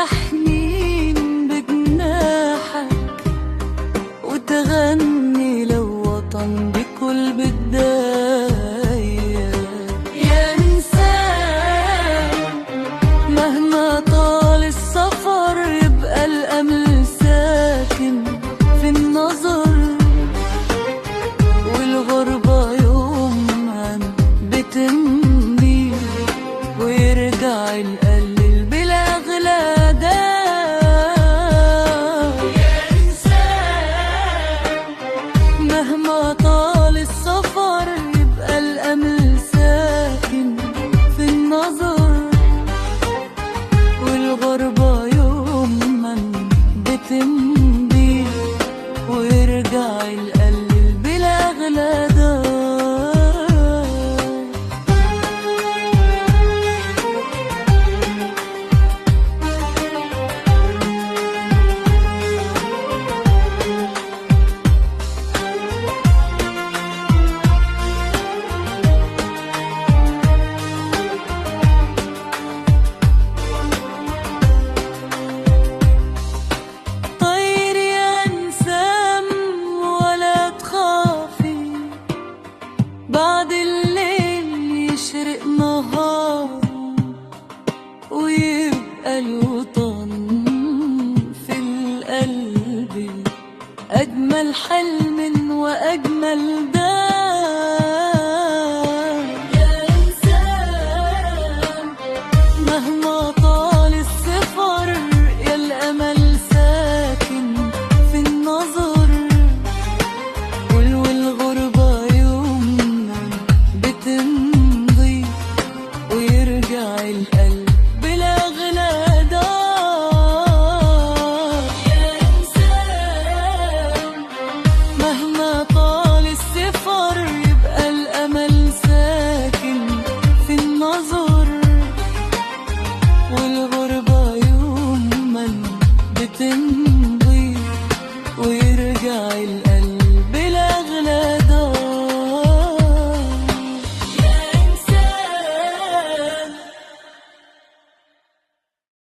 تحنين بجناحك وتغني لو وطن بكل بداية. يا إنسان مهما طال السفر يبقى الأمل ساكن في النظر، والغربة يوما بتمضي ويرجع القلب بلا غلادة. يا إنسان مهما طال السفر يبقى الأمل ساكن في النظر، والغربة يوما بتمضي ويرجع القلب بلا غلادة. بعد الليل يشرق نهار ويبقى الوطن في القلب أجمل حلم وأجمل